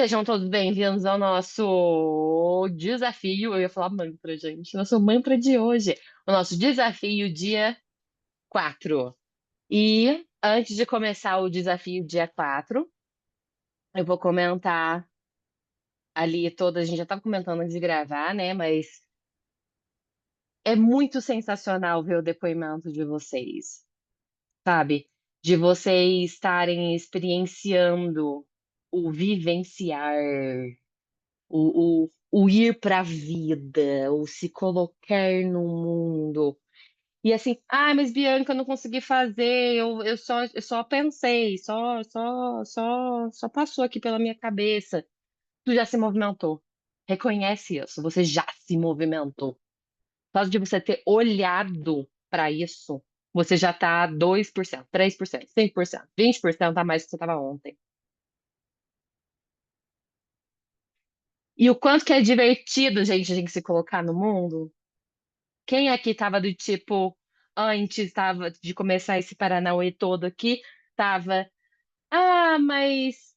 Sejam todos bem-vindos ao nosso desafio. Eu ia falar mantra, gente. Nosso mantra de hoje. O nosso desafio dia 4. E antes de começar o desafio dia 4, eu vou comentar ali toda. A gente já estava comentando antes de gravar, né? Mas é muito sensacional ver o depoimento de vocês, sabe? De vocês estarem experienciando o vivenciar. O ir para a vida, o se colocar no mundo. E assim, mas Bianca, eu não consegui fazer, eu só pensei, só passou aqui pela minha cabeça. Tu já se movimentou. Reconhece isso, você já se movimentou. Só de você ter olhado para isso, você já tá 2%, 3%, 5%, 20% a mais do que você estava ontem. E o quanto que é divertido, gente, a gente se colocar no mundo. Quem aqui tava do tipo, antes tava de começar esse Paranauê todo aqui, tava, mas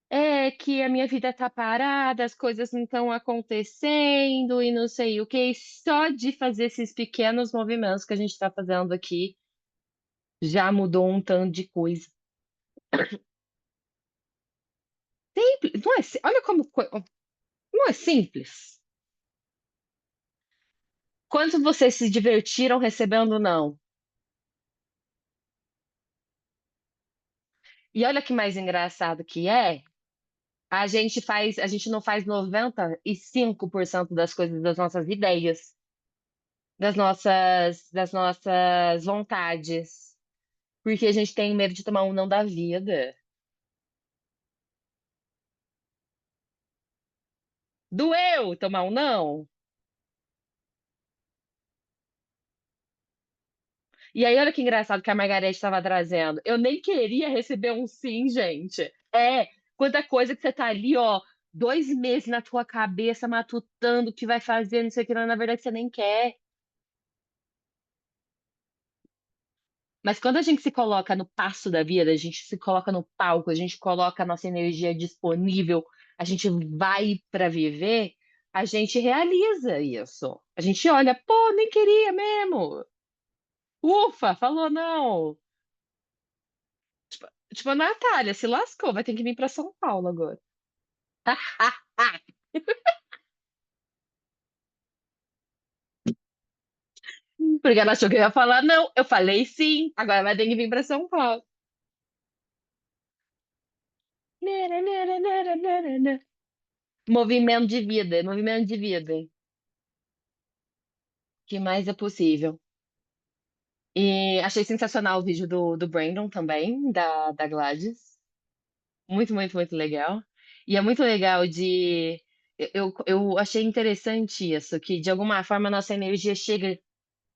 é que a minha vida tá parada, as coisas não estão acontecendo e não sei o quê. E só de fazer esses pequenos movimentos que a gente tá fazendo aqui já mudou um tanto de coisa. Simples, não é, olha como, não é simples. Quanto vocês se divertiram recebendo não? E olha que mais engraçado que é. A gente não faz 95% das coisas das nossas ideias, das nossas vontades, porque a gente tem medo de tomar um não da vida. Doeu tomar um não? E aí, olha que engraçado que a Margarete estava trazendo. Eu nem queria receber um sim, gente. Quanta coisa que você tá ali, ó, 2 meses na tua cabeça, matutando o que vai fazer, não sei o que, na verdade você nem quer. Mas quando a gente se coloca no passo da vida, a gente se coloca no palco, a gente coloca a nossa energia disponível, a gente vai para viver, a gente realiza isso. A gente olha, pô, nem queria mesmo. Ufa, falou não. Tipo, a Natália se lascou, vai ter que vir para São Paulo agora. Porque ela achou que eu ia falar não. Eu falei sim, agora vai ter que vir para São Paulo. Movimento de vida, movimento de vida. O que mais é possível? E achei sensacional o vídeo do Brandon também, da Gladys. Muito, muito, muito legal. E é muito legal de. Eu achei interessante isso, que de alguma forma a nossa energia chega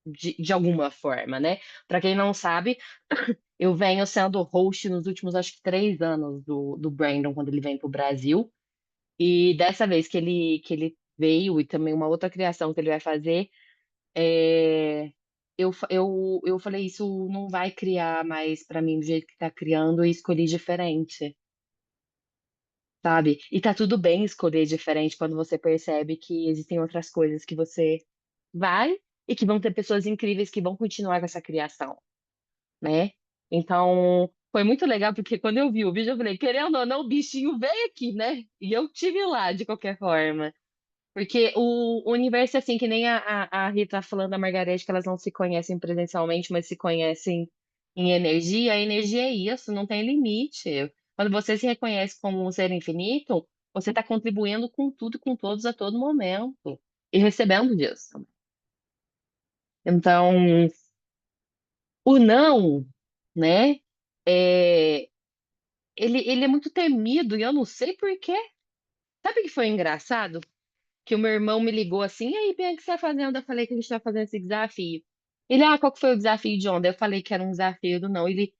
de alguma forma, né? Para quem não sabe, eu venho sendo host nos últimos, acho que 3 anos do Brandon, quando ele vem para o Brasil. E dessa vez que ele veio, e também uma outra criação que ele vai fazer. Eu falei, isso não vai criar mais pra mim do jeito que tá criando e escolhi diferente, sabe? E tá tudo bem escolher diferente quando você percebe que existem outras coisas que você vai e que vão ter pessoas incríveis que vão continuar com essa criação, né? Então, foi muito legal porque quando eu vi o vídeo, eu falei, querendo ou não, o bichinho veio aqui, né? E eu tive lá de qualquer forma. Porque o universo é assim, que nem a Rita tá falando da Margareth, que elas não se conhecem presencialmente, mas se conhecem em energia. A energia é isso, não tem limite. Quando você se reconhece como um ser infinito, você está contribuindo com tudo e com todos a todo momento. E recebendo disso também. Então, o não, né? é, ele é muito temido e eu não sei por quê. Sabe o que foi engraçado? Que o meu irmão me ligou assim, e aí, Bia, o que você tá fazendo? Eu falei que a gente tá fazendo esse desafio. Ele, qual que foi o desafio de ontem? Eu falei que era um desafio do não. Ele,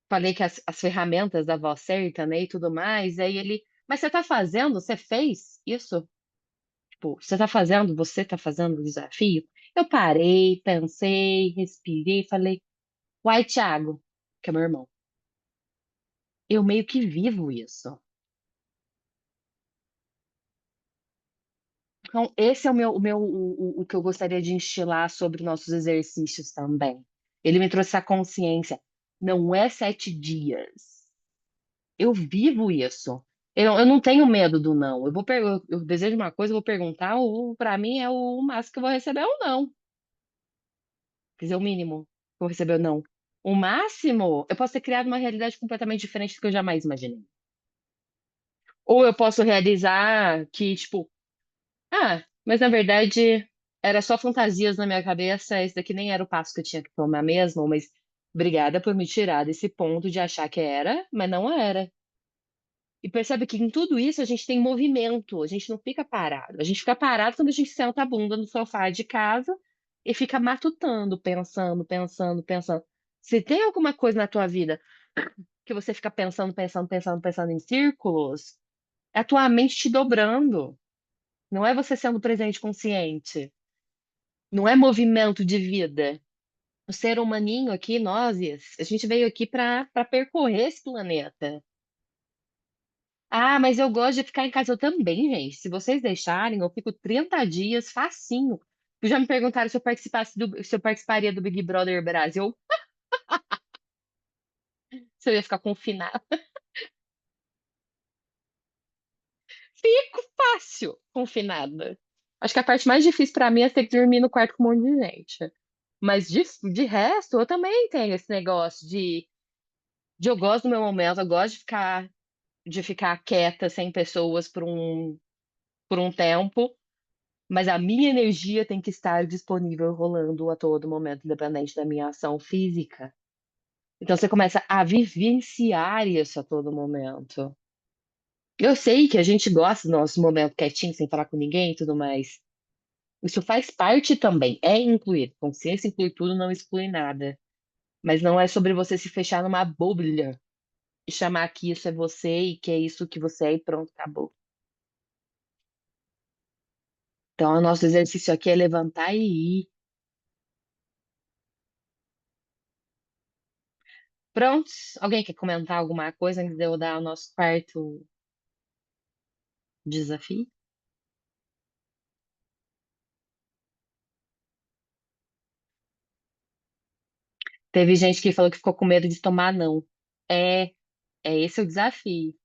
falei que as ferramentas da voz certa, né, e tudo mais. Aí ele, mas você tá fazendo? Você fez isso? Tipo, você tá fazendo o desafio? Eu parei, pensei, respirei, falei, uai, Thiago, que é meu irmão, eu meio que vivo isso. Então, esse é o que eu gostaria de instilar sobre nossos exercícios também. Ele me trouxe essa consciência. Não é 7 dias. Eu vivo isso. Eu não tenho medo do não. Eu desejo uma coisa, eu vou perguntar, para mim é o máximo que eu vou receber ou não. Quer dizer, o mínimo que eu vou receber ou não. O máximo, eu posso ter criado uma realidade completamente diferente do que eu jamais imaginei. Ou eu posso realizar que, tipo, mas na verdade era só fantasias na minha cabeça, esse daqui nem era o passo que eu tinha que tomar mesmo, mas obrigada por me tirar desse ponto de achar que era, mas não era. E percebe que em tudo isso a gente tem movimento, a gente não fica parado. A gente fica parado quando a gente senta a bunda no sofá de casa e fica matutando, pensando, pensando, pensando. Se tem alguma coisa na tua vida que você fica pensando, pensando, pensando, pensando em círculos, é a tua mente te dobrando. Não é você sendo presente consciente. Não é movimento de vida. O ser humaninho aqui, nós, a gente veio aqui para percorrer esse planeta. Mas eu gosto de ficar em casa. Eu também, gente. Se vocês deixarem, eu fico 30 dias facinho. Já me perguntaram se eu participaria do Big Brother Brasil, se eu ia ficar confinada. Fico fácil confinada. Acho que a parte mais difícil pra mim é ter que dormir no quarto com um monte de gente. Mas de resto, eu também tenho esse negócio de eu gosto do meu momento, eu gosto de ficar quieta, sem pessoas por um tempo. Mas a minha energia tem que estar disponível, rolando a todo momento, independente da minha ação física. Então você começa a vivenciar isso a todo momento. Eu sei que a gente gosta do nosso momento quietinho, sem falar com ninguém e tudo mais. Isso faz parte também, é incluir. Consciência inclui tudo, não exclui nada. Mas não é sobre você se fechar numa bolha e chamar que isso é você e que é isso que você é e pronto, acabou. Então, o nosso exercício aqui é levantar e ir. Prontos? Alguém quer comentar alguma coisa antes de eu dar o nosso quarto desafio? Teve gente que falou que ficou com medo de tomar não. É, é esse o desafio.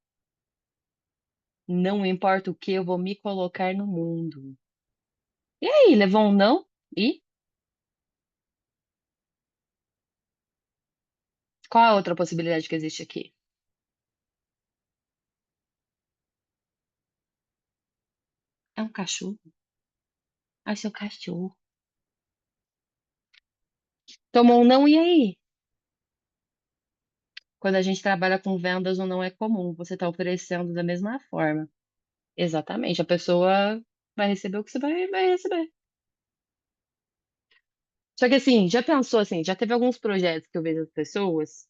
Não importa o que, eu vou me colocar no mundo. E aí, levou um não? E qual a outra possibilidade que existe aqui? É um cachorro. Ai, seu cachorro. Tomou um não, e aí? Quando a gente trabalha com vendas, o não é comum. Você está oferecendo da mesma forma. Exatamente. A pessoa vai receber o que você vai receber. Só que assim, já pensou assim, já teve alguns projetos que eu vejo as pessoas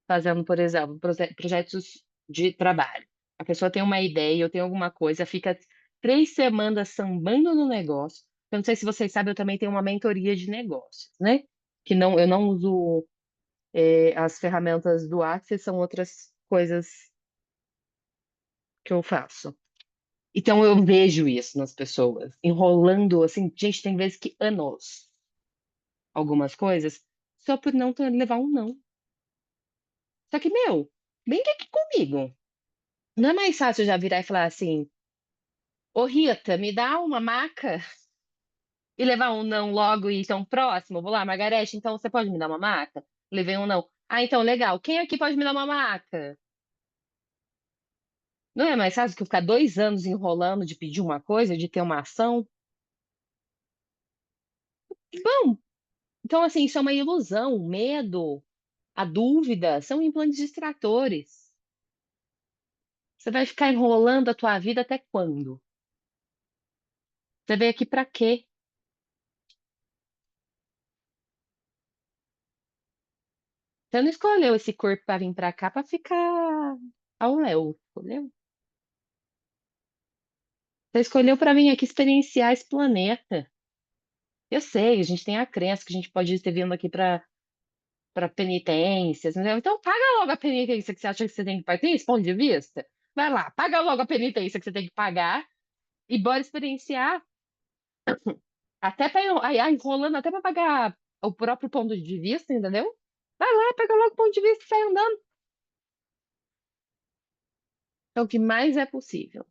fazendo, por exemplo, projetos de trabalho. A pessoa tem uma ideia, eu tenho alguma coisa, fica 3 semanas sambando no negócio. Eu não sei se vocês sabem, eu também tenho uma mentoria de negócios, né? Que não, eu não uso as ferramentas do Access, são outras coisas que eu faço. Então eu vejo isso nas pessoas, enrolando assim, gente, tem vezes que anos, algumas coisas, só por não levar um não. Só que, meu, vem aqui comigo. Não é mais fácil já virar e falar assim: Ô Rita, me dá uma maca e levar um não logo e tão próximo? Vou lá, Margarete, então você pode me dar uma maca? Levei um não. Então legal. Quem aqui pode me dar uma maca? Não é mais fácil que eu ficar 2 anos enrolando de pedir uma coisa, de ter uma ação? Bom, então assim, isso é uma ilusão. O medo, a dúvida, são implantes distratores. Você vai ficar enrolando a tua vida até quando? Você veio aqui pra quê? Você não escolheu esse corpo pra vir pra cá pra ficar ao léu, escolheu? Você escolheu pra vir aqui experienciar esse planeta. Eu sei, a gente tem a crença que a gente pode ter vindo aqui para penitências, entendeu? Então paga logo a penitência que você acha que você tem que pagar. Tem esse ponto de vista? Vai lá, paga logo a penitência que você tem que pagar e bora experienciar. Até aí, enrolando até para pagar o próprio ponto de vista, entendeu? Vai lá, pega logo o ponto de vista e sai andando. É o que mais é possível.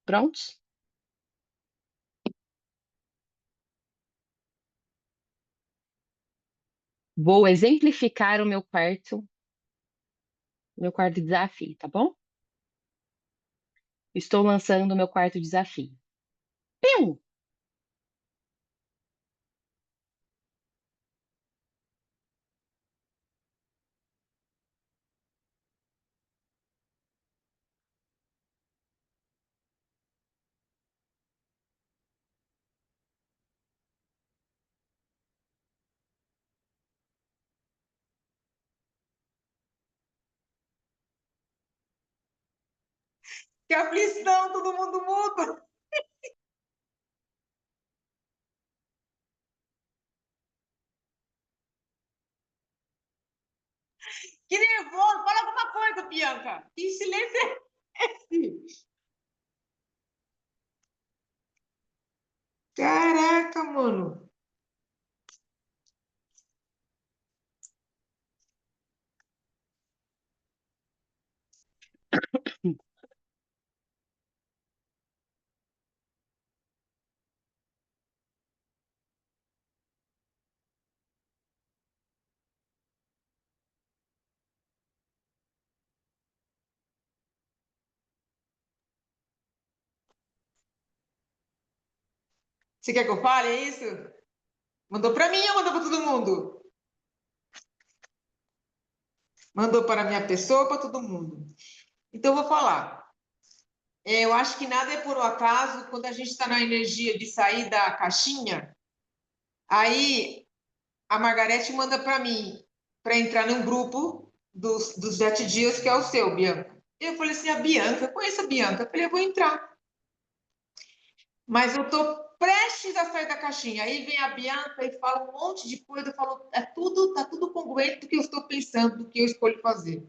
Prontos? Vou exemplificar o meu quarto desafio, tá bom? Estou lançando o meu quarto desafio. Pium! Que aflição, todo mundo mudo. Que nervoso. Fala alguma coisa, Bianca. Que silêncio é esse? Caraca, mano. Você quer que eu fale, é isso? Mandou para mim ou mandou para todo mundo? Mandou para minha pessoa ou para todo mundo? Então, eu vou falar. Eu acho que nada é por um acaso. Quando a gente está na energia de sair da caixinha, aí a Margarete manda para mim para entrar num grupo dos 7 dias, que é o seu, Bianca. Eu falei assim, a Bianca, eu conheço a Bianca. Eu falei, eu vou entrar. Mas eu tô prestes a sair da caixinha. Aí vem a Bianca e fala um monte de coisa. Eu falo, tá tudo congruente do que eu estou pensando, do que eu escolho fazer.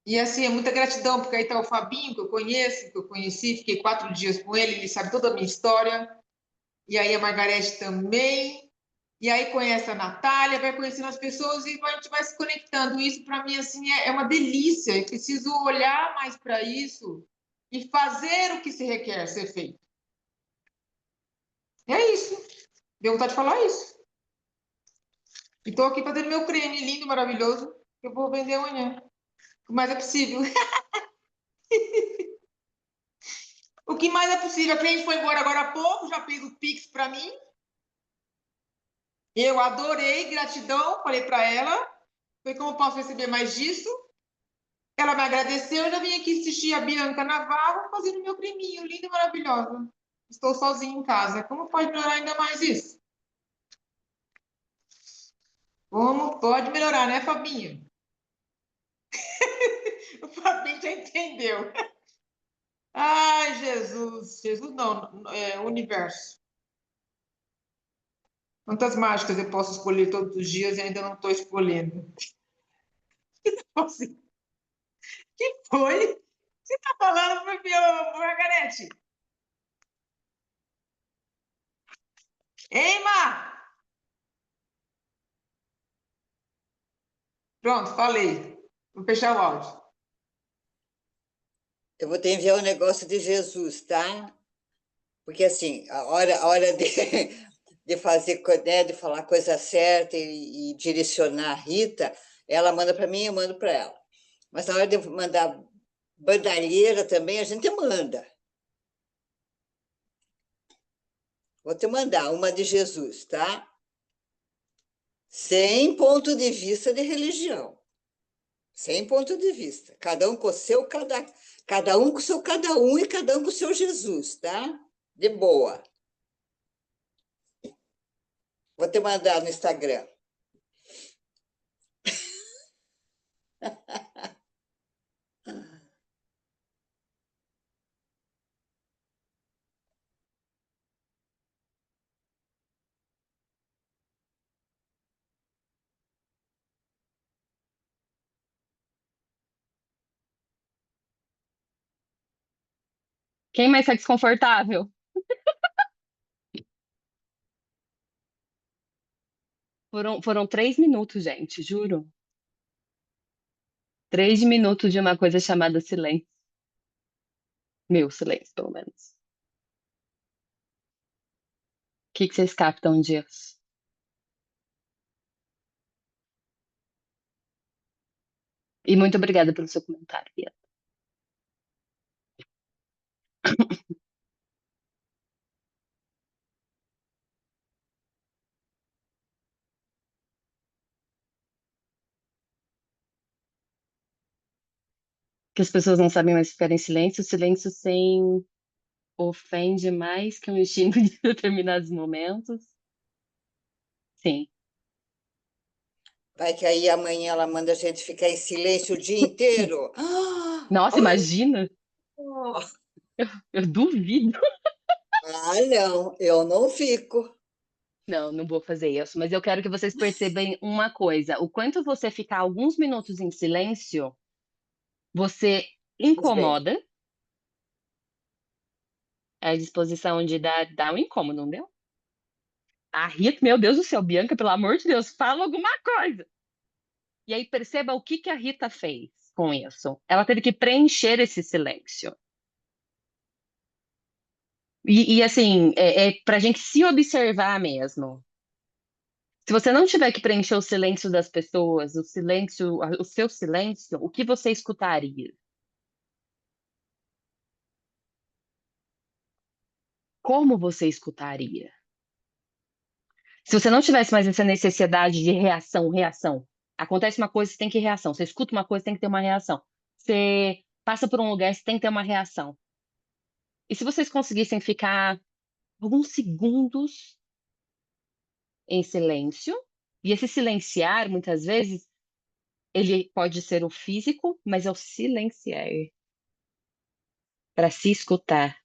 E assim, é muita gratidão, porque aí tá o Fabinho, que eu conheço, que eu conheci, fiquei 4 dias com ele, ele sabe toda a minha história. E aí a Margarete também. E aí conhece a Natália, vai conhecendo as pessoas e a gente vai se conectando. Isso para mim assim é uma delícia. Eu preciso olhar mais para isso e fazer o que se requer ser feito. É isso. Deu vontade de falar isso. E tô aqui fazendo meu creme lindo, maravilhoso, que eu vou vender amanhã. O que mais é possível. O que mais é possível? A cliente foi embora agora há pouco, já fez o Pix para mim. Eu adorei, gratidão, falei para ela. Foi como posso receber mais disso? Ela me agradeceu, eu já vim aqui assistir a Bianca Navarro fazendo meu creminho, linda e maravilhosa. Estou sozinha em casa. Como pode melhorar ainda mais isso? Como pode melhorar, né, Fabinho? O Fabinho já entendeu. Ai, Jesus. Jesus não, é o universo. Quantas mágicas eu posso escolher todos os dias e ainda não estou escolhendo? Assim, que foi? Você está falando para mim, Margarete? Ei, Mar! Pronto, falei. Vou fechar o áudio. Eu vou te enviar o negócio de Jesus, tá? Porque assim, a hora de, de fazer, né, de falar a coisa certa e direcionar a Rita, ela manda para mim, eu mando para ela. Mas na hora de mandar bandalheira também, a gente manda. Vou te mandar uma de Jesus, tá? Sem ponto de vista de religião. Sem ponto de vista. Cada um com o seu, cada um com o seu cada um e cada um com o seu Jesus, tá? De boa. Vou te mandar no Instagram. Quem mais tá desconfortável? Foram 3 minutos, gente, juro. 3 minutos de uma coisa chamada silêncio. Meu silêncio, pelo menos. O que que vocês captam disso? E muito obrigada pelo seu comentário, Bia. Que as pessoas não sabem mais ficar em silêncio. O silêncio sem ofende mais que um instinto de determinados momentos. Sim. Vai que aí amanhã ela manda a gente ficar em silêncio o dia inteiro. Nossa, imagina! Eu duvido. Não, eu não fico. Não, não vou fazer isso. Mas eu quero que vocês percebam uma coisa. O quanto você ficar alguns minutos em silêncio, você Pois bem, incomoda. É a disposição de dar um incômodo, não deu? A Rita, meu Deus do céu, Bianca, pelo amor de Deus, fala alguma coisa. E aí perceba o que que a Rita fez com isso. Ela teve que preencher esse silêncio. E assim, é pra gente se observar mesmo. Se você não tiver que preencher o silêncio das pessoas, o silêncio, o seu silêncio, o que você escutaria? Como você escutaria? Se você não tivesse mais essa necessidade de reação, reação, acontece uma coisa, você tem que reação. Você escuta uma coisa, tem que ter uma reação. Você passa por um lugar, você tem que ter uma reação. E se vocês conseguissem ficar alguns segundos em silêncio, e esse silenciar, muitas vezes, ele pode ser o físico, mas é o silenciar, para se escutar.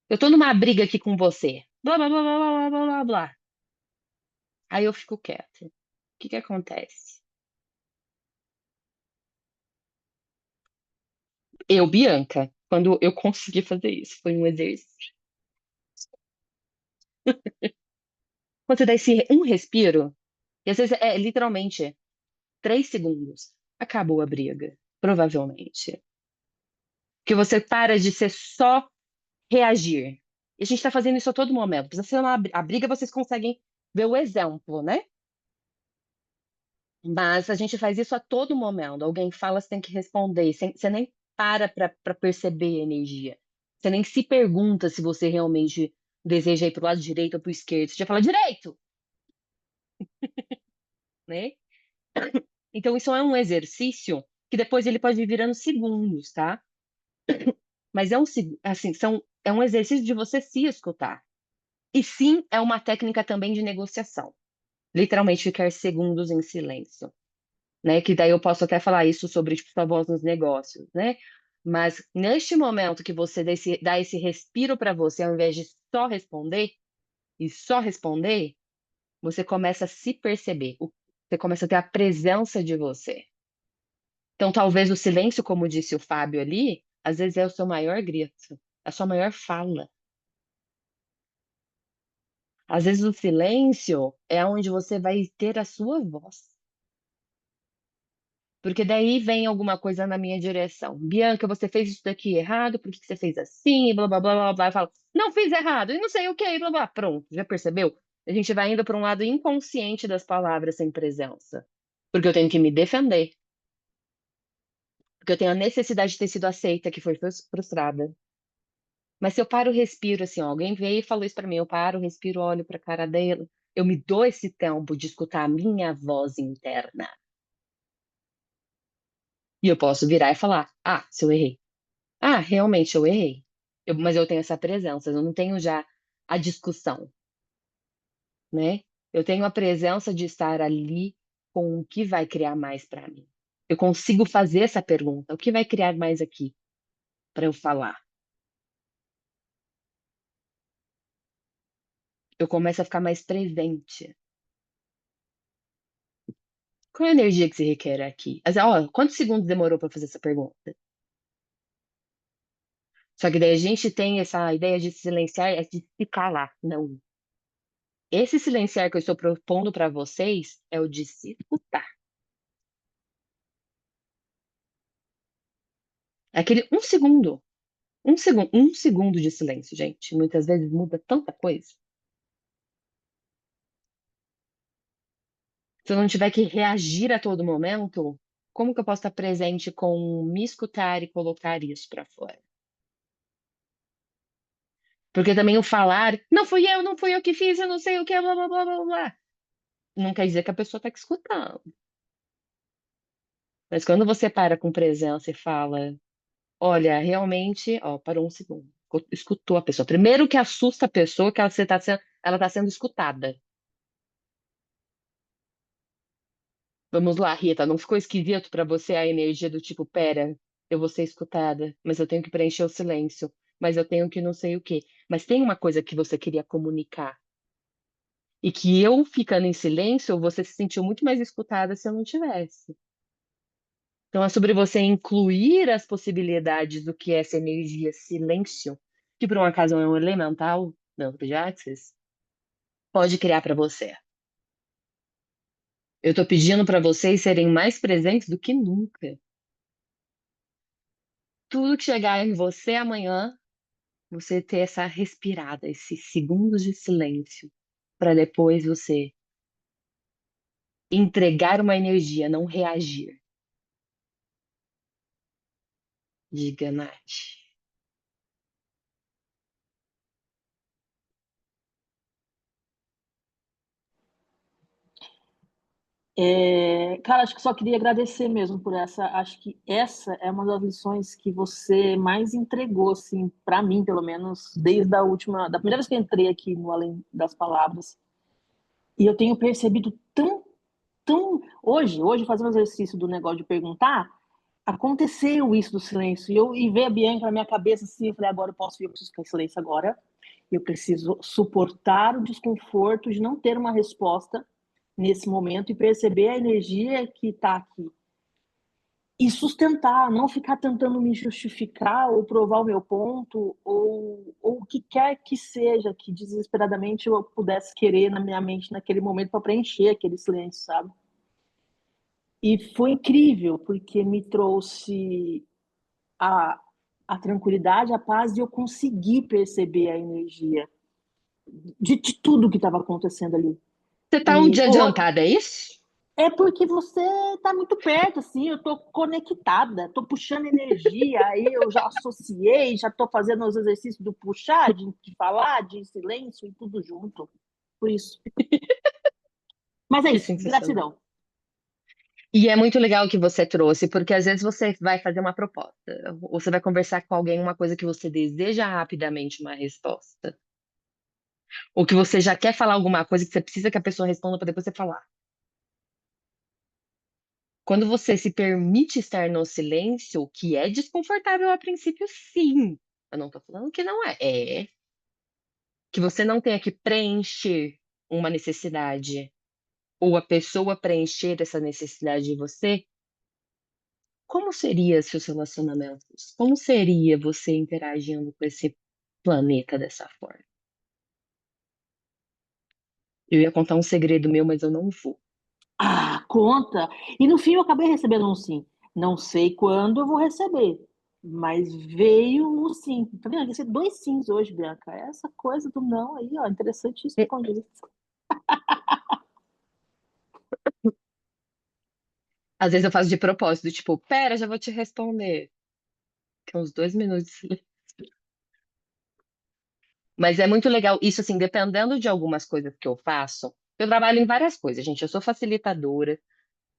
Eu tô numa briga aqui com você. Blá, blá, blá, blá, blá, blá, blá, blá. Aí eu fico quieta. O que que acontece? Eu, Bianca, quando eu consegui fazer isso, foi um exercício. Quando você dá esse um respiro, e às vezes é literalmente 3 segundos, acabou a briga, provavelmente. Que você para de ser só reagir. E a gente tá fazendo isso a todo momento. Precisa ser a briga, vocês conseguem ver o exemplo, né? Mas a gente faz isso a todo momento. Alguém fala, você tem que responder. Você nem para perceber a energia. Você nem se pergunta se você realmente deseja ir para o lado direito ou para o esquerdo. Você já fala direito, né? Então isso é um exercício que depois ele pode ir virando segundos, tá? Mas assim, é um exercício de você se escutar. E sim, é uma técnica também de negociação. Literalmente ficar segundos em silêncio. Né? Que daí eu posso até falar isso sobre, tipo, sua voz nos negócios, né? Mas neste momento que você dá esse respiro para você, ao invés de só responder, e só responder, você começa a se perceber, você começa a ter a presença de você. Então, talvez o silêncio, como disse o Fábio ali, às vezes é o seu maior grito, a sua maior fala. Às vezes o silêncio é onde você vai ter a sua voz. Porque daí vem alguma coisa na minha direção. Bianca, você fez isso daqui errado, por que que você fez assim? E blá, blá, blá, blá, blá. Eu falo, não fiz errado, e não sei o que, blá, blá. Pronto, já percebeu? A gente vai indo para um lado inconsciente das palavras sem presença. Porque eu tenho que me defender. Porque eu tenho a necessidade de ter sido aceita, que foi frustrada. Mas se eu paro, respiro, assim, ó, alguém veio e falou isso para mim, eu paro, respiro, olho para a cara dela, eu me dou esse tempo de escutar a minha voz interna. E eu posso virar e falar, ah, se eu errei. Ah, realmente eu errei. Mas eu tenho essa presença, eu não tenho já a discussão, né? Eu tenho a presença de estar ali com o que vai criar mais para mim. Eu consigo fazer essa pergunta: o que vai criar mais aqui para eu falar? Eu começo a ficar mais presente. Qual é a energia que se requer aqui? Ó, quantos segundos demorou para fazer essa pergunta? Só que daí a gente tem essa ideia de silenciar, é de se calar. Não. Esse silenciar que eu estou propondo para vocês é o de se escutar. É aquele um segundo de silêncio, gente. Muitas vezes muda tanta coisa. Se eu não tiver que reagir a todo momento, como que eu posso estar presente com me escutar e colocar isso para fora? Porque também o falar, não fui eu que fiz, eu não sei o que, blá, blá, blá, blá, blá. Não quer dizer que a pessoa está te escutando. Mas quando você para com presença e fala, olha, realmente, ó, parou um segundo. Escutou a pessoa. Primeiro que assusta a pessoa que ela tá sendo escutada. Vamos lá, Rita, não ficou esquisito pra você a energia do tipo, pera, eu vou ser escutada, mas eu tenho que preencher o silêncio, mas eu tenho que não sei o quê. Mas tem uma coisa que você queria comunicar e que eu ficando em silêncio, você se sentiu muito mais escutada se eu não tivesse. Então é sobre você incluir as possibilidades do que é essa energia silêncio, que por um acaso é um elemental, não, de Axis, pode criar para você. Eu estou pedindo para vocês serem mais presentes do que nunca. Tudo que chegar em você amanhã, você ter essa respirada, esses segundos de silêncio, para depois você entregar uma energia, não reagir. Diga, Nath. Cara, acho que só queria agradecer mesmo por essa. Acho que essa é uma das lições que você mais entregou, assim, para mim, pelo menos, desde da primeira vez que eu entrei aqui no Além das Palavras. E eu tenho percebido hoje fazendo o exercício do negócio de perguntar, aconteceu isso do silêncio. E ver a Bianca na minha cabeça assim, eu falei, agora eu preciso ficar em silêncio agora. Eu preciso suportar o desconforto de não ter uma resposta nesse momento e perceber a energia que está aqui. E sustentar, não ficar tentando me justificar ou provar o meu ponto, ou o que quer que seja que desesperadamente eu pudesse querer na minha mente naquele momento para preencher aquele silêncio, sabe? E foi incrível, porque me trouxe a, a tranquilidade, a paz de eu conseguir perceber a energia de tudo que estava acontecendo ali. Você tá um E, dia pô, adiantada, é isso? é porque você está muito perto, assim, eu estou conectada, estou puxando energia, aí eu já associei, já estou fazendo os exercícios do puxar, de falar, de silêncio e tudo junto. Por isso. Mas é Que isso, sensacional. gratidão. E é muito legal o que você trouxe, porque às vezes você vai fazer uma proposta, ou você vai conversar com alguém uma coisa que você deseja rapidamente uma resposta, ou que você já quer falar alguma coisa que você precisa que a pessoa responda para depois você falar. Quando você se permite estar no silêncio, que é desconfortável a princípio, sim. Eu não tô falando que não é. É que você não tenha que preencher uma necessidade, ou a pessoa preencher essa necessidade de você. Como seria seus relacionamentos? Como seria você interagindo com esse planeta dessa forma? Eu ia contar um segredo meu, mas eu não vou. Ah, conta! E no fim eu acabei recebendo um sim. Não sei quando eu vou receber, mas veio um sim. Tá vendo? Vai ser dois sims hoje, Bianca. Essa coisa do não aí, ó, interessantíssimo, E, como diz. às vezes eu faço de propósito, tipo, pera, já vou te responder. Que é uns 2 minutos. Mas é muito legal isso, assim, dependendo de algumas coisas que eu faço. Eu trabalho em várias coisas, gente. Eu sou facilitadora,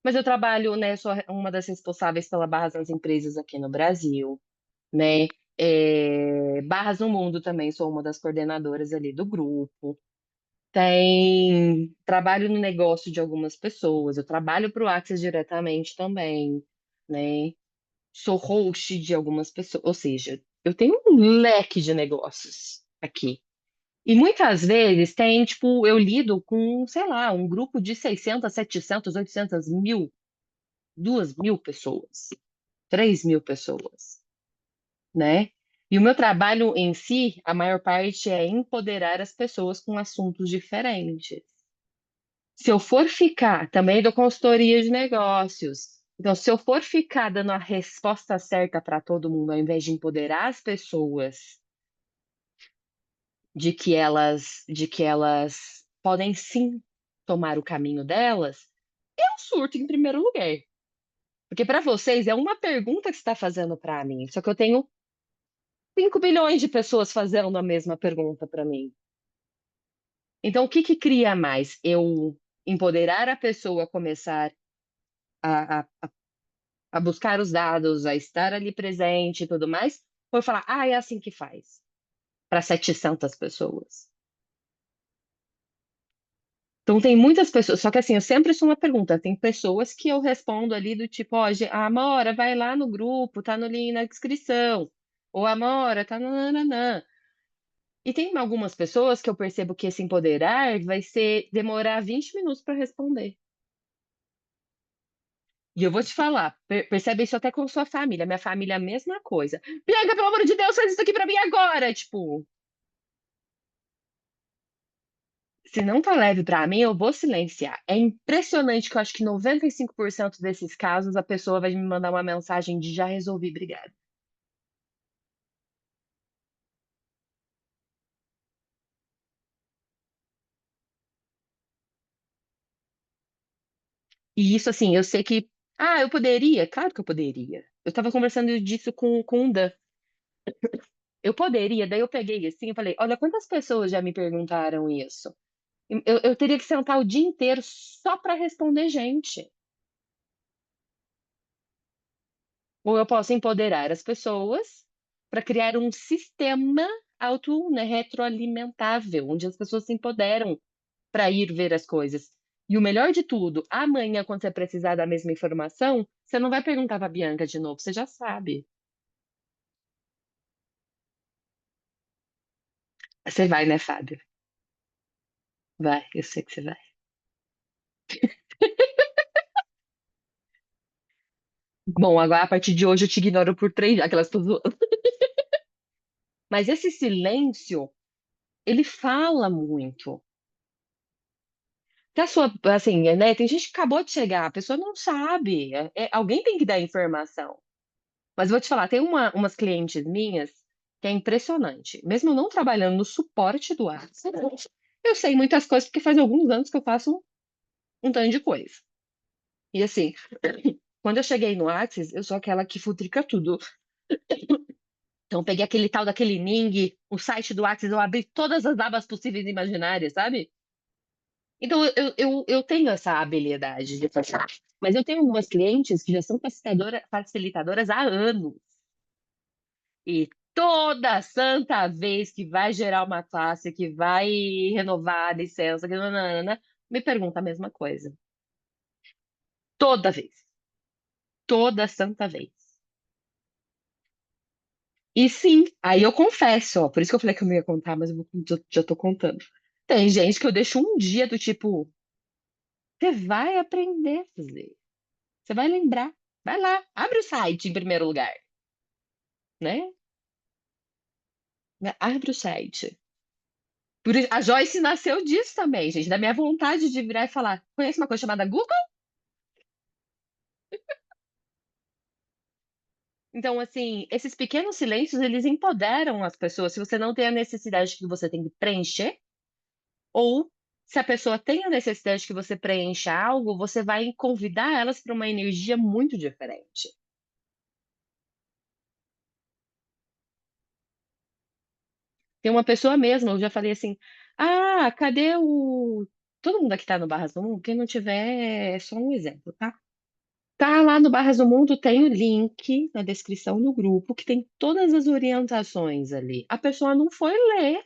mas eu trabalho, né? Sou uma das responsáveis pela Barras nas Empresas aqui no Brasil, né? Barras no Mundo também, sou uma das coordenadoras ali do grupo. Tem trabalho no negócio de algumas pessoas, eu trabalho para o Axis diretamente também, né? Sou host de algumas pessoas, ou seja, eu tenho um leque de negócios aqui. E muitas vezes tem, tipo, eu lido com, sei lá, um grupo de 600, 700, 800 mil, 2.000 pessoas, 3.000 pessoas, né? E o meu trabalho em si, a maior parte é empoderar as pessoas com assuntos diferentes. Se eu for ficar, também dou consultoria de negócios. Então, se eu for ficar dando a resposta certa para todo mundo, ao invés de empoderar as pessoas de que elas podem sim tomar o caminho delas, eu surto em primeiro lugar. Porque para vocês é uma pergunta que você está fazendo para mim, só que eu tenho 5 bilhões de pessoas fazendo a mesma pergunta para mim. Então, o que que cria mais? Eu empoderar a pessoa a começar a buscar os dados, a estar ali presente e tudo mais, ou eu falar, é assim que faz, para 700 pessoas. Então, tem muitas pessoas, só que assim, eu sempre sou uma pergunta, tem pessoas que eu respondo ali do tipo, ó, Amora, vai lá no grupo, tá no link na descrição, ou Amora, tá no nananã. E tem algumas pessoas que eu percebo que esse empoderar vai ser demorar 20 minutos para responder. E eu vou te falar, percebe isso até com sua família. Minha família, é a mesma coisa. Bianca, pelo amor de Deus, faz isso aqui pra mim agora! Tipo, se não tá leve pra mim, eu vou silenciar. É impressionante que eu acho que 95% desses casos a pessoa vai me mandar uma mensagem de já resolvi, obrigada. E isso, assim, eu sei que. Eu poderia? Claro que eu poderia. Eu tava conversando disso com o Dan. Eu poderia, daí eu peguei assim, eu falei, olha quantas pessoas já me perguntaram isso. Eu teria que sentar o dia inteiro só para responder gente. Ou eu posso empoderar as pessoas para criar um sistema né, retroalimentável, onde as pessoas se empoderam para ir ver as coisas. E o melhor de tudo, amanhã, quando você precisar da mesma informação, você não vai perguntar para a Bianca de novo, você já sabe. Você vai, né, Fábio? Vai, eu sei que você vai. Bom, agora a partir de hoje eu te ignoro por 3 aquelas pessoas. Mas esse silêncio, ele fala muito. Se a sua, assim, né, tem gente que acabou de chegar, a pessoa não sabe, alguém tem que dar informação. Mas vou te falar, tem umas clientes minhas que é impressionante. Mesmo eu não trabalhando no suporte do WhatsApp, eu sei muitas coisas porque faz alguns anos que eu faço um tanto de coisa. E assim, quando eu cheguei no WhatsApp, eu sou aquela que futrica tudo. Então, eu peguei aquele tal daquele Ning, o site do WhatsApp, eu abri todas as abas possíveis e imaginárias, sabe? Então, eu tenho essa habilidade de fazer. Mas eu tenho algumas clientes que já são facilitadoras há anos. E toda santa vez que vai gerar uma classe, que vai renovar a licença, que nananana, me pergunta a mesma coisa. Toda vez. Toda santa vez. E sim, aí eu confesso, ó, por isso que eu falei que eu não ia contar, mas já tô contando. Tem gente que eu deixo um dia do tipo, você vai aprender a fazer. Você vai lembrar. Vai lá, abre o site em primeiro lugar, né? Abre o site. A Joyce nasceu disso também, gente, da minha vontade de virar e falar: conhece uma coisa chamada Google? Então, assim, esses pequenos silêncios, eles empoderam as pessoas. Se você não tem a necessidade que você tem que preencher, ou se a pessoa tem a necessidade que você preencha algo, você vai convidar elas para uma energia muito diferente. Tem uma pessoa mesmo, eu já falei assim: cadê o. Todo mundo aqui tá no Barras do Mundo, quem não tiver, é só um exemplo, tá? Tá lá no Barras do Mundo, tem o link na descrição do grupo, que tem todas as orientações ali. A pessoa não foi ler.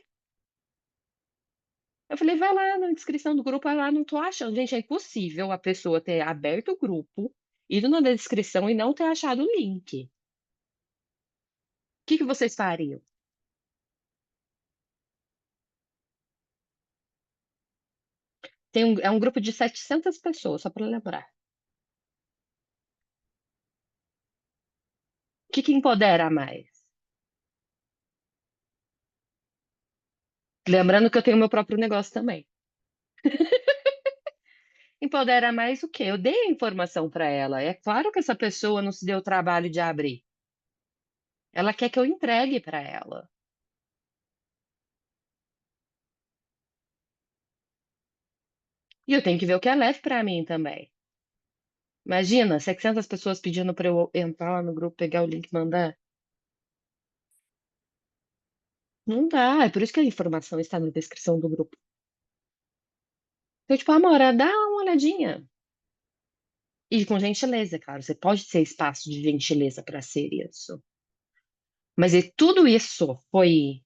Eu falei, vai lá na descrição do grupo, vai lá, não tô achando. Gente, é impossível a pessoa ter aberto o grupo, ido na descrição e não ter achado o link. O que que vocês fariam? É um grupo de 700 pessoas, só para lembrar. O que que empodera mais? Lembrando que eu tenho meu próprio negócio também. Empodera mais o quê? Eu dei a informação para ela. É claro que essa pessoa não se deu o trabalho de abrir. Ela quer que eu entregue para ela. E eu tenho que ver o que é leve para mim também. Imagina, 700 pessoas pedindo para eu entrar lá no grupo, pegar o link e mandar. Não dá, é por isso que a informação está na descrição do grupo. Então, tipo, Amora, dá uma olhadinha. E com gentileza, claro. Você pode ter espaço de gentileza para ser isso. Mas tudo isso foi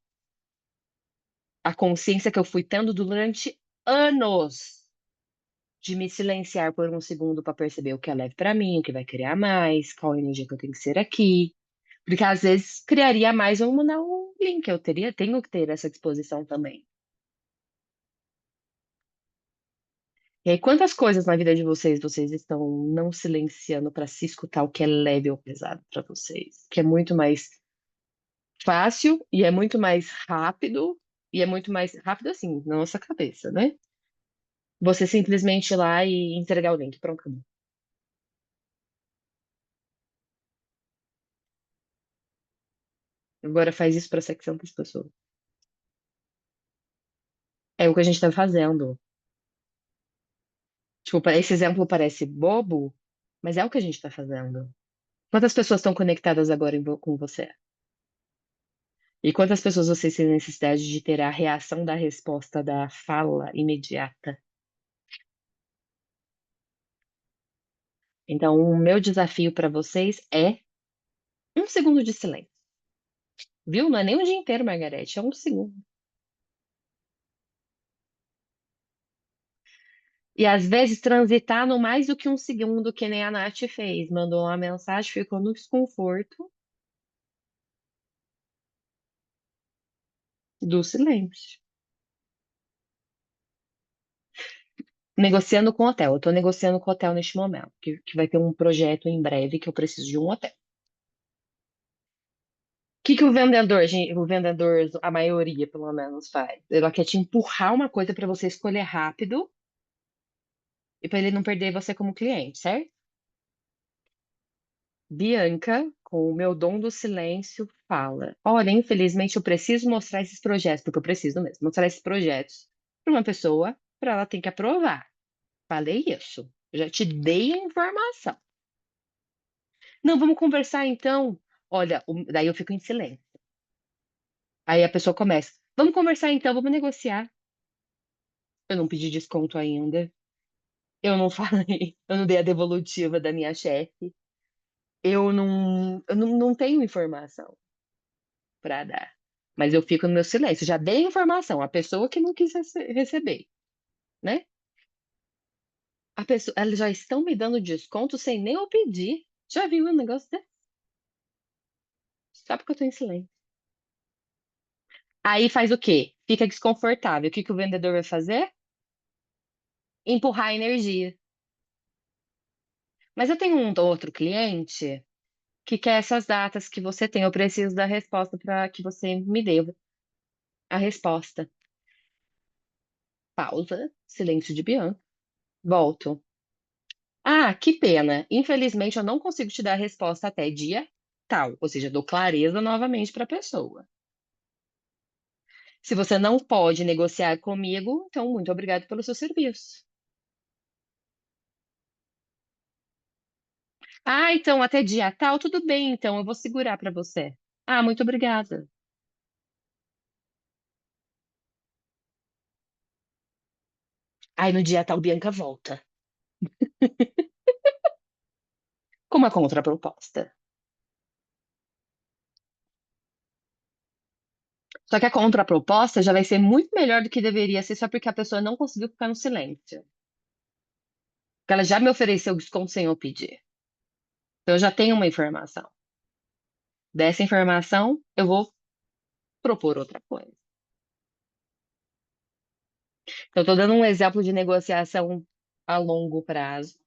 a consciência que eu fui tendo durante anos de me silenciar por um segundo para perceber o que é leve para mim, o que vai criar mais, qual a energia que eu tenho que ser aqui. Porque às vezes criaria mais eu mandar um link. Tenho que ter essa disposição também. E aí, quantas coisas na vida de vocês estão não silenciando para se escutar o que é leve ou pesado para vocês? Que é muito mais fácil e é muito mais rápido, e é muito mais rápido assim, na nossa cabeça, né? Você simplesmente ir lá e entregar o link, pronto, acabou. Agora faz isso para 700 pessoas. É o que a gente tá fazendo. Tipo, esse exemplo parece bobo, mas é o que a gente tá fazendo. Quantas pessoas estão conectadas agora com você? E quantas pessoas você tem necessidade de ter a reação da resposta da fala imediata? Então, o meu desafio para vocês é um segundo de silêncio. Viu? Não é nem um dia inteiro, Margarete, é um segundo. E às vezes transitar no mais do que um segundo, que nem a Nath fez. Mandou uma mensagem, ficou no desconforto do silêncio. Negociando com o hotel. Eu tô negociando com o hotel neste momento, que vai ter um projeto em breve que eu preciso de um hotel. Que o vendedor, o vendedor, a maioria pelo menos, faz? Ela quer te empurrar uma coisa para você escolher rápido e para ele não perder você como cliente, certo? Bianca, com o meu dom do silêncio, fala: Olha, infelizmente eu preciso mostrar esses projetos, porque eu preciso mesmo mostrar esses projetos para uma pessoa, para ela ter que aprovar. Falei isso. Eu já te dei a informação. Não, vamos conversar então. Olha, daí eu fico em silêncio. Aí a pessoa começa: Vamos conversar então, vamos negociar. Eu não pedi desconto ainda. Eu não falei, eu não dei a devolutiva da minha chefe. Eu não tenho informação para dar. Mas eu fico no meu silêncio. Já dei a informação, a pessoa que não quis receber, né? Elas já estão me dando desconto sem nem eu pedir. Já viu um negócio desse? Só porque eu tô em silêncio. Aí faz o quê? Fica desconfortável. O que que o vendedor vai fazer? Empurrar a energia. Mas eu tenho um outro cliente que quer essas datas que você tem. Eu preciso da resposta para que você me dê a resposta. Pausa, silêncio de Bianca. Volto. Ah, que pena. Infelizmente, eu não consigo te dar a resposta até dia tal. Ou seja, dou clareza novamente para a pessoa. Se você não pode negociar comigo, então muito obrigado pelo seu serviço. Ah, então até dia tal, tudo bem, então eu vou segurar para você. Ah, muito obrigada. Aí no dia tal, Bianca volta com uma contraproposta. Só que a contraproposta já vai ser muito melhor do que deveria ser só porque a pessoa não conseguiu ficar no silêncio. Porque ela já me ofereceu desconto sem eu pedir. Então eu já tenho uma informação. Dessa informação, eu vou propor outra coisa. Então, estou dando um exemplo de negociação a longo prazo,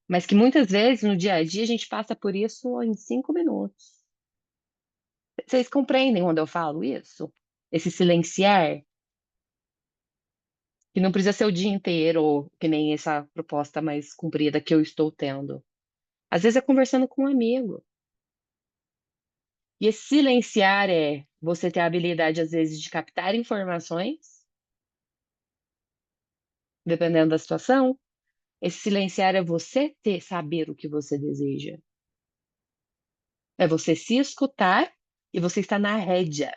mas que muitas vezes no dia a dia a gente passa por isso em 5 minutos. Vocês compreendem quando eu falo isso? esse silenciar, que não precisa ser o dia inteiro, ou que nem essa proposta mais comprida que eu estou tendo. Às vezes é conversando com um amigo. E esse silenciar é você ter a habilidade, às vezes, de captar informações, dependendo da situação. Esse silenciar é você saber o que você deseja. É você se escutar e você estar na rédea,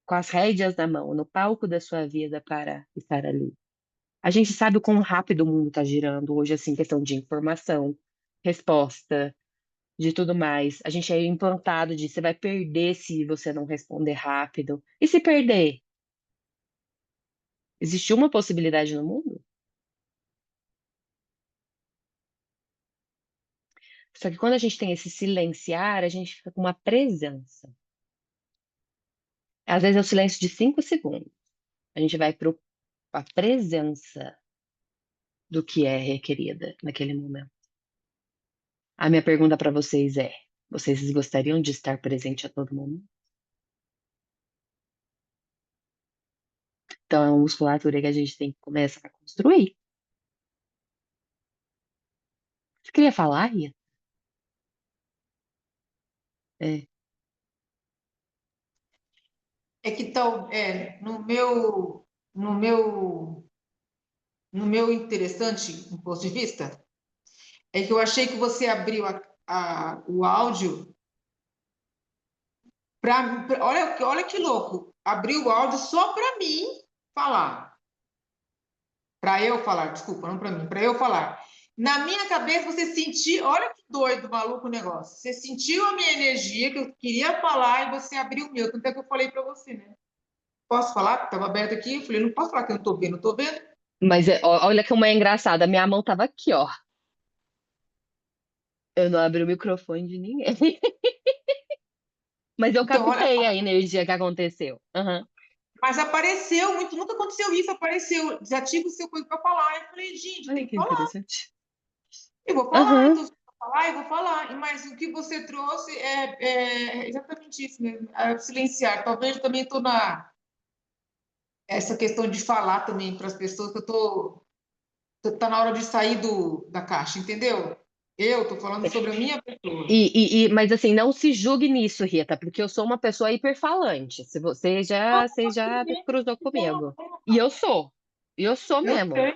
com as rédeas na mão, no palco da sua vida para estar ali. A gente sabe o quão rápido o mundo está girando hoje, assim, questão de informação, resposta, de tudo mais. A gente é implantado de você vai perder se você não responder rápido. E se perder? Existe uma possibilidade no mundo? Só que quando a gente tem esse silenciar, a gente fica com uma presença. Às vezes é o silêncio de 5 segundos. A gente vai para a presença do que é requerida naquele momento. A minha pergunta para vocês é: vocês gostariam de estar presente a todo momento? Então é uma musculatura que a gente tem que começar a construir. Você queria falar, Ia? É. É que tal, no meu, no meu interessante um ponto de vista, é que eu achei que você abriu o áudio olha que louco, abriu o áudio só para mim falar. Para eu falar, desculpa, não para mim, para eu falar. Na minha cabeça, você sentiu, olha que doido, maluco o negócio. Você sentiu a minha energia, que eu queria falar, e você abriu o meu. Tanto é que eu falei para você, né? Posso falar? Estava aberto aqui. Eu falei, não posso falar que eu não estou vendo, não estou vendo. Mas olha como é engraçado. A minha mão tava aqui, ó. Eu não abri o microfone de ninguém. Mas eu Então, olha, captei a energia que aconteceu. Aham. mas apareceu, muito, nunca aconteceu isso, apareceu, desativa o seu coisa para falar. Eu falei, gente, Olha tem que que falar. interessante. Eu vou falar, Aham. então, se eu falar, eu vou falar. Mas o que você trouxe é exatamente isso mesmo, é silenciar. Talvez eu também estou na essa questão de falar também para as pessoas que eu tô tá na hora de sair da caixa, entendeu? Eu tô falando sobre a minha pessoa. Mas assim, não se julgue nisso, Rita, porque eu sou uma pessoa hiperfalante. Se você já cruzou comigo. E eu sou Eu mesmo, sei.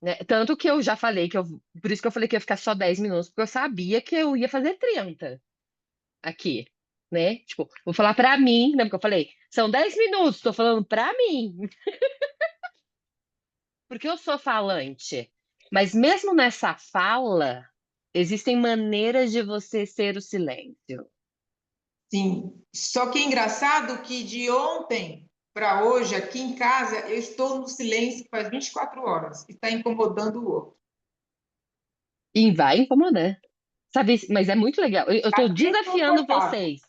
né? Tanto que eu já falei por isso que eu falei que ia ficar só 10 minutos, porque eu sabia que eu ia fazer 30 aqui, né? Tipo, vou falar pra mim, né? Porque eu falei, são 10 minutos, tô falando pra mim, porque eu sou falante. Mas mesmo nessa fala, existem maneiras de você ser o silêncio. Sim. Só que é engraçado que de ontem para hoje, aqui em casa, eu estou no silêncio faz 24 horas. E está incomodando o outro. E vai incomodar. Sabe, mas é muito legal. Eu Tá tô desafiando desconfortável. vocês.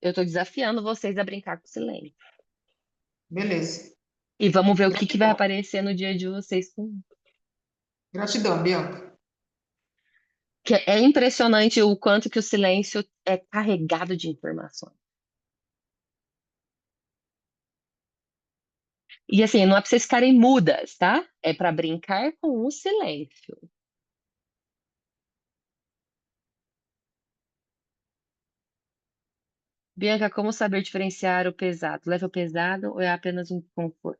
Eu tô desafiando vocês a brincar com o silêncio. Beleza. E vamos ver o que vai Gratidão. aparecer no dia de vocês. Gratidão, Bianca. Que é impressionante o quanto que o silêncio é carregado de informações. E assim, não é pra vocês ficarem mudas, tá? É pra brincar com o silêncio. Bianca, como saber diferenciar o pesado? Leva o pesado ou é apenas um conforto?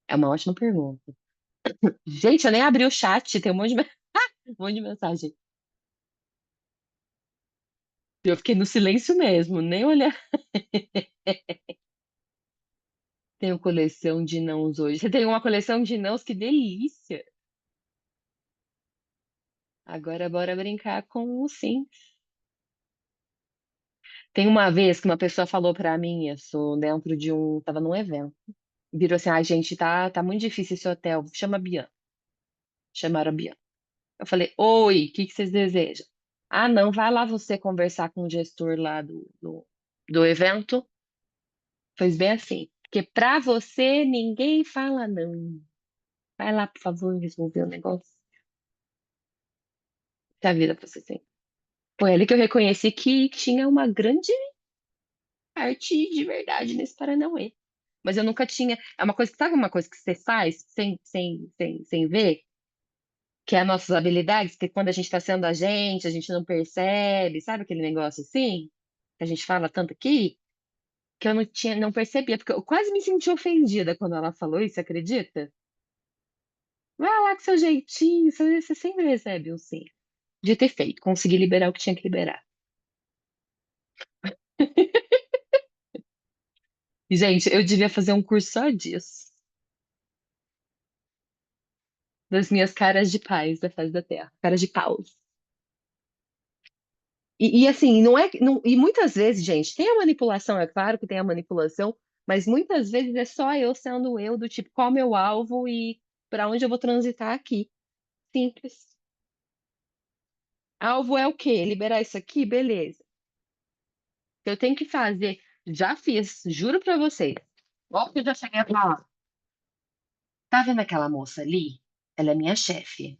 É uma ótima pergunta. Gente, eu nem abri o chat, tem um monte de, um monte de mensagem. Eu fiquei no silêncio mesmo, nem olhar. Tenho coleção de nãos hoje. Você tem uma coleção de nãos? Que delícia! Agora bora brincar com o sim. Tem uma vez que uma pessoa falou pra mim, eu sou dentro de tava num evento, virou assim, ai gente, tá muito difícil esse hotel, chama a Bianca. Chamaram a Bianca. Eu falei, oi, o que que vocês desejam? Ah, não, vai lá você conversar com o gestor lá do evento. Fez bem assim, porque pra você ninguém fala não. Vai lá, por favor, resolver o negócio da vida pra você tem. Foi ali que eu reconheci que tinha uma grande parte de verdade nesse Paranauê. Mas eu nunca tinha. É uma coisa, sabe uma coisa que você faz sem ver? Que é as nossas habilidades, que quando a gente está sendo a gente não percebe, sabe aquele negócio assim? Que a gente fala tanto aqui, que eu não tinha, não percebia, porque eu quase me senti ofendida quando ela falou isso, acredita? Vai lá com seu jeitinho, você sempre recebe um sim. De ter feito, consegui liberar o que tinha que liberar. E, gente, eu devia fazer um curso só disso. Das minhas caras de paz da face da Terra. Caras de paus. Assim, não é. Não, e muitas vezes, gente, tem a manipulação, é claro que tem a manipulação, mas muitas vezes é só eu sendo eu, do tipo, qual é o meu alvo e para onde eu vou transitar aqui. Simples. Alvo é o quê? Liberar isso aqui? Beleza. Eu tenho que fazer. Já fiz, juro pra vocês. Logo que eu já cheguei a falar. Tá vendo aquela moça ali? Ela é minha chefe.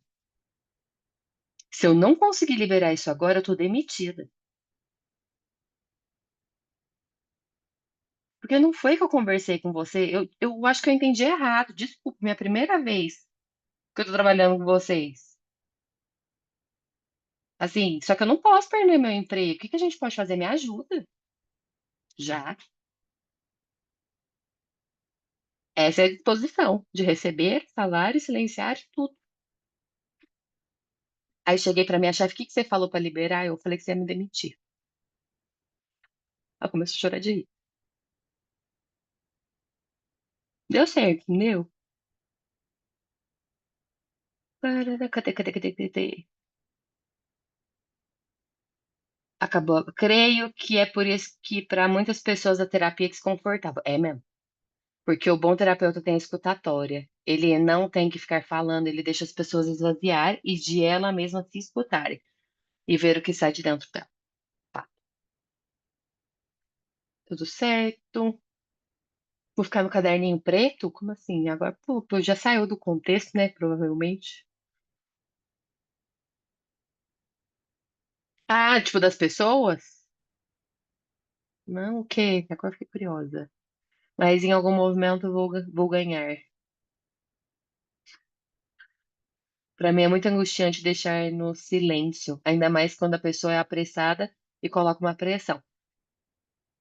Se eu não conseguir liberar isso agora, eu tô demitida. Porque não foi que eu conversei com você. Eu acho que eu entendi errado. Desculpa, minha primeira vez que eu tô trabalhando com vocês. Assim, só que eu não posso perder meu emprego. O que que a gente pode fazer? Me ajuda. Já. Essa é a disposição de receber salário, silenciar tudo. Aí cheguei pra minha chefe, o que que você falou pra liberar? Eu falei que você ia me demitir. Ela começou a chorar de rir. Deu certo, entendeu? Parará, cadê? Acabou. Creio que é por isso que para muitas pessoas a terapia é desconfortável. É mesmo. Porque o bom terapeuta tem a escutatória. Ele não tem que ficar falando, ele deixa as pessoas esvaziar e de ela mesma se escutarem e ver o que sai de dentro dela. Pá, tudo certo. Vou ficar no caderninho preto? Como assim? Agora, pô, já saiu do contexto, né? Provavelmente. Ah, tipo das pessoas? Não, o quê? Agora fiquei curiosa. Mas em algum movimento vou ganhar. Para mim é muito angustiante deixar no silêncio, ainda mais quando a pessoa é apressada e coloca uma pressão.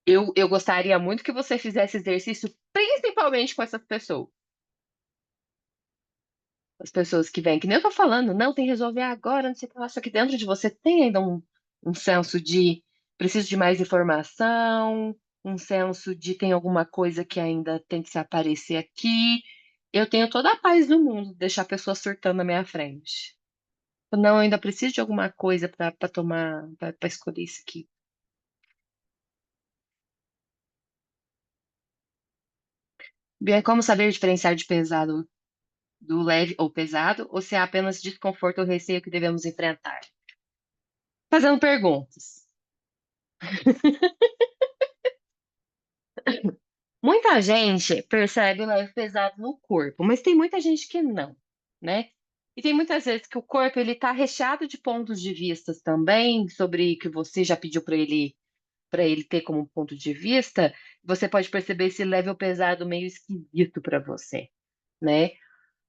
Eu gostaria muito que você fizesse exercício, principalmente com essas pessoas. As pessoas que vêm, que nem eu tô falando, não, tem que resolver agora, não sei o que lá, só que dentro de você tem ainda um senso de preciso de mais informação, um senso de tem alguma coisa que ainda tem que se aparecer aqui. Eu tenho toda a paz do mundo de deixar a pessoa surtando na minha frente. Não, eu ainda preciso de alguma coisa para tomar, para escolher isso aqui. Bem, como saber diferenciar de pesado do leve ou pesado, ou se é apenas desconforto ou receio que devemos enfrentar? Fazendo perguntas. Muita gente percebe o leve e pesado no corpo, mas tem muita gente que não, né? E tem muitas vezes que o corpo ele está recheado de pontos de vistas também sobre que você já pediu para ele ter como ponto de vista. Você pode perceber esse leve ou pesado meio esquisito para você, né?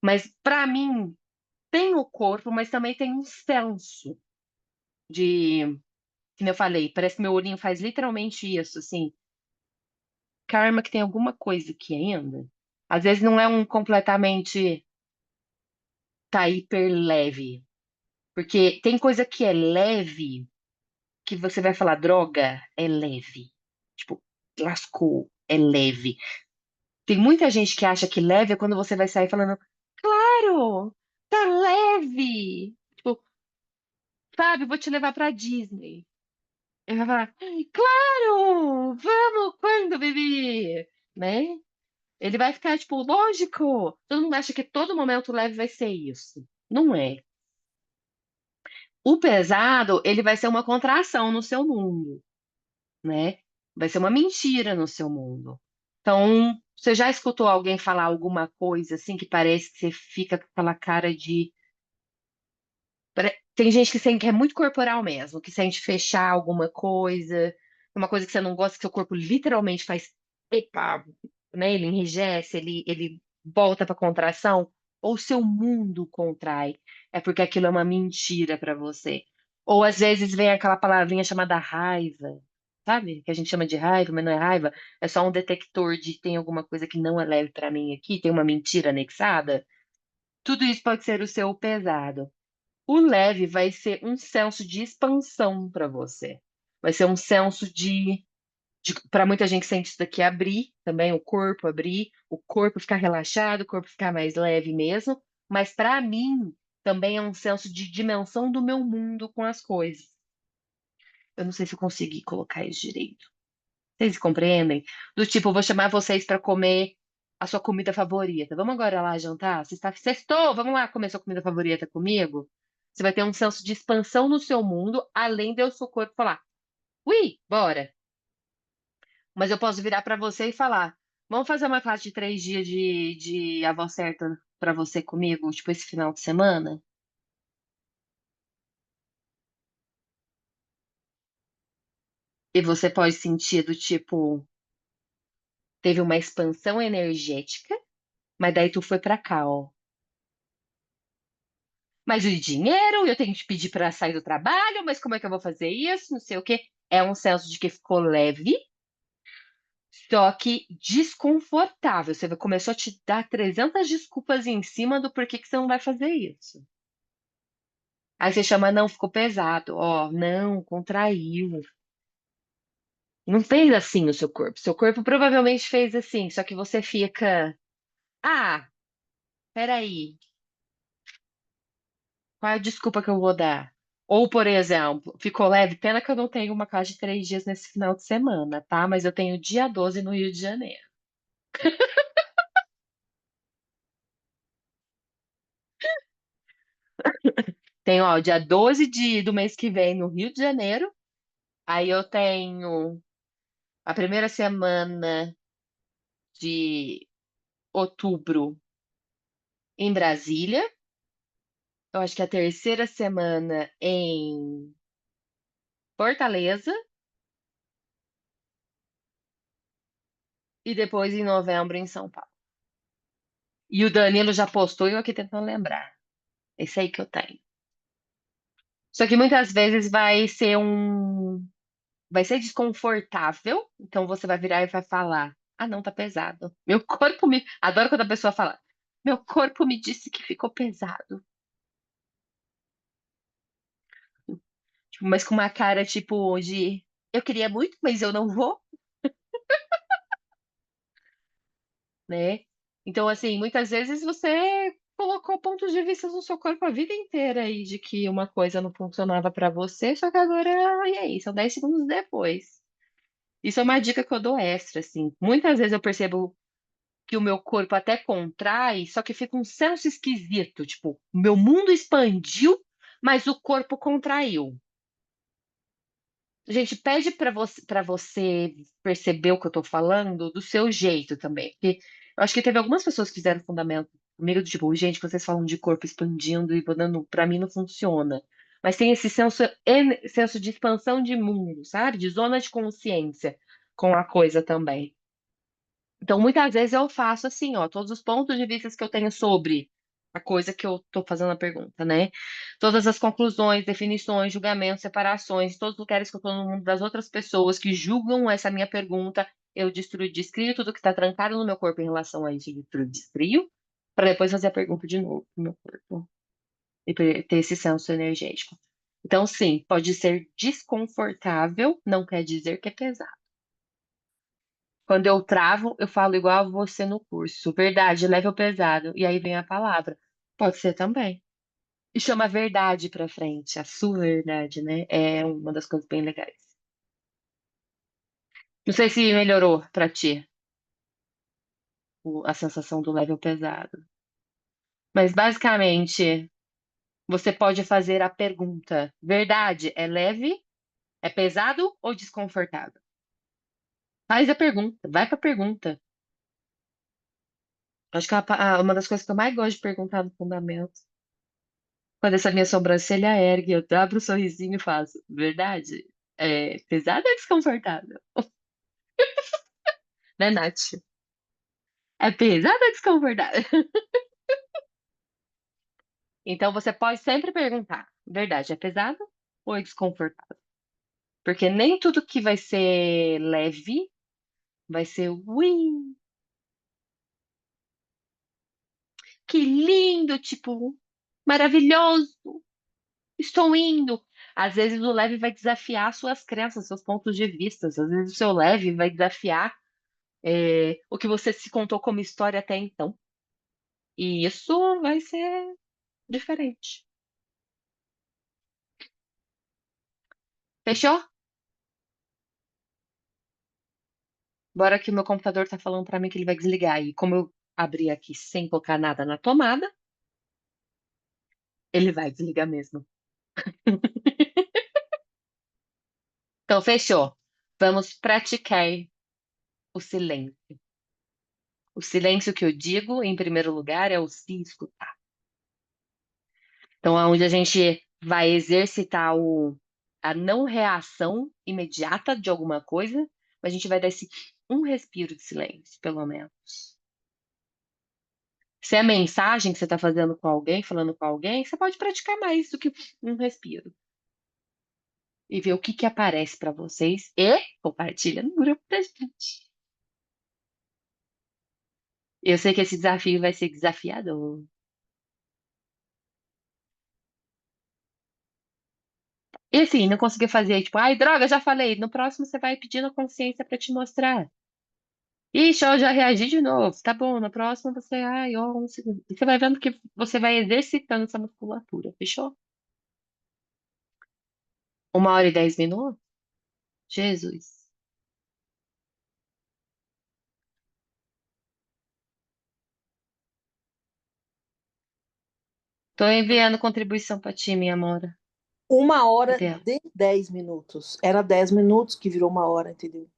Mas para mim tem o corpo, mas também tem um senso de, como eu falei, parece que meu olhinho faz literalmente isso, assim, karma que tem alguma coisa aqui ainda. Às vezes não é um completamente tá hiper leve, porque tem coisa que é leve que você vai falar droga, é leve. Tipo, lascou, é leve. Tem muita gente que acha que leve é quando você vai sair falando, claro, tá leve. Tipo, Fábio, vou te levar pra Disney. Ele vai falar, claro, vamos, quando, bebê? Né? Ele vai ficar, tipo, lógico. Todo mundo acha que todo momento leve vai ser isso. Não é. O pesado, ele vai ser uma contração no seu mundo, né? Vai ser uma mentira no seu mundo. Então, você já escutou alguém falar alguma coisa assim que parece que você fica com aquela cara de. Tem gente que sente que é muito corporal mesmo, que sente fechar alguma coisa, uma coisa que você não gosta, que seu corpo literalmente faz, epa, né? Ele enrijece, ele volta para contração, ou seu mundo contrai, é porque aquilo é uma mentira para você. Ou às vezes vem aquela palavrinha chamada raiva, sabe? Que a gente chama de raiva, mas não é raiva, é só um detector de tem alguma coisa que não é leve para mim aqui, tem uma mentira anexada. Tudo isso pode ser o seu pesado. O leve vai ser um senso de expansão para você. Vai ser um senso para muita gente sente isso daqui abrir também, o corpo abrir, o corpo ficar relaxado, o corpo ficar mais leve mesmo. Mas para mim também é um senso de dimensão do meu mundo com as coisas. Eu não sei se eu consegui colocar isso direito. Vocês compreendem? Do tipo, eu vou chamar vocês para comer a sua comida favorita. Vamos agora lá jantar? Sextou, vamos lá comer sua comida favorita comigo? Você vai ter um senso de expansão no seu mundo, além de o seu corpo falar, ui, bora. Mas eu posso virar para você e falar, vamos fazer uma classe de 3 dias de avó certa para você comigo, tipo, esse final de semana? E você pode sentir do tipo, teve uma expansão energética, mas daí tu foi para cá, ó. Mas o dinheiro, eu tenho que pedir para sair do trabalho, mas como é que eu vou fazer isso? Não sei o quê. É um senso de que ficou leve, só que desconfortável. Você começou a te dar 300 desculpas em cima do porquê que você não vai fazer isso. Aí você chama, não, ficou pesado. Ó, não, contraiu. Não fez assim o seu corpo. Seu corpo provavelmente fez assim, só que você fica, ah, peraí. Qual é a desculpa que eu vou dar? Ou, por exemplo, ficou leve, pena que eu não tenho uma classe de 3 dias nesse final de semana, tá? Mas eu tenho dia 12 no Rio de Janeiro. Tenho, ó, dia 12 do mês que vem no Rio de Janeiro. Aí eu tenho a primeira semana de outubro em Brasília. Eu acho que a terceira semana em Fortaleza. E depois em novembro em São Paulo. E o Danilo já postou e eu aqui tentando lembrar. Esse aí que eu tenho. Só que muitas vezes vai ser desconfortável, então você vai virar e vai falar: "Ah, não, tá pesado". Meu corpo me, adoro quando a pessoa fala: "Meu corpo me disse que ficou pesado". Tipo, mas com uma cara tipo de eu queria muito, mas eu não vou, né? Então, assim, muitas vezes você colocou pontos de vista no seu corpo a vida inteira aí de que uma coisa não funcionava pra você, só que agora, e aí, são 10 segundos depois. Isso é uma dica que eu dou extra, assim. Muitas vezes eu percebo que o meu corpo até contrai, só que fica um senso esquisito, tipo, o meu mundo expandiu, mas o corpo contraiu. Gente, pede para você perceber o que eu tô falando do seu jeito também, porque eu acho que teve algumas pessoas que fizeram fundamento comigo, do tipo, gente, vocês falam de corpo expandindo e vou dando, para mim não funciona. Mas tem esse senso de expansão de mundo, sabe? De zona de consciência com a coisa também. Então, muitas vezes eu faço assim, ó, todos os pontos de vista que eu tenho sobre a coisa que eu tô fazendo a pergunta, né? Todas as conclusões, definições, julgamentos, separações, todos os lugares que eu tô no mundo das outras pessoas que julgam essa minha pergunta, eu destruo, descrio tudo que está trancado no meu corpo em relação a isso, eu destruo, descrio, para depois fazer a pergunta de novo no meu corpo e ter esse senso energético. Então, sim, pode ser desconfortável, não quer dizer que é pesado. Quando eu travo, eu falo igual a você no curso. Verdade, leve ao pesado. E aí vem a palavra. Pode ser também. E chama verdade pra frente, a sua verdade, né? É uma das coisas bem legais. Não sei se melhorou pra ti a sensação do leve ao pesado. Mas basicamente, você pode fazer a pergunta: verdade é leve, é pesado ou desconfortável? Faz a pergunta, vai pra pergunta. Acho que é uma das coisas que eu mais gosto de perguntar no fundamento. Quando essa minha sobrancelha ergue, eu abro o sorrisinho e faço, verdade? É pesado ou desconfortável? Né, Nath? É pesado ou desconfortável? Então você pode sempre perguntar: verdade, é pesado ou é desconfortável? Porque nem tudo que vai ser leve vai ser ui, que lindo, tipo, maravilhoso, estou indo. Às vezes o leve vai desafiar suas crenças, seus pontos de vista. Às vezes o seu leve vai desafiar o que você se contou como história até então. E isso vai ser diferente. Fechou? Bora que o meu computador tá falando pra mim que ele vai desligar. E como eu abri aqui sem colocar nada na tomada, ele vai desligar mesmo. Então, fechou. Vamos praticar o silêncio. O silêncio que eu digo, em primeiro lugar, é o se escutar. Então, é onde a gente vai exercitar a não reação imediata de alguma coisa, mas a gente vai dar esse um respiro de silêncio, pelo menos. Se é mensagem que você está fazendo com alguém, falando com alguém, você pode praticar mais do que um respiro. E ver o que que aparece para vocês e compartilha no grupo da gente. Eu sei que esse desafio vai ser desafiador. E assim, não conseguir fazer, tipo, ai, droga, já falei. No próximo você vai pedindo a consciência para te mostrar. Ixi, eu já reagi de novo. Tá bom, no próximo você, ai, ó, um segundo. E você vai vendo que você vai exercitando essa musculatura, fechou? 1 hora e 10 minutos? Jesus. Tô enviando contribuição pra ti, minha amora. 1 hora Cadê ela? de 10 minutos. Era 10 minutos que virou 1 hora, entendeu?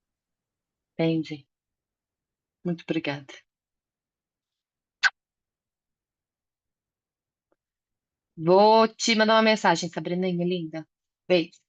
Entendi. Muito obrigada. Vou te mandar uma mensagem, Sabrina, linda. Beijo.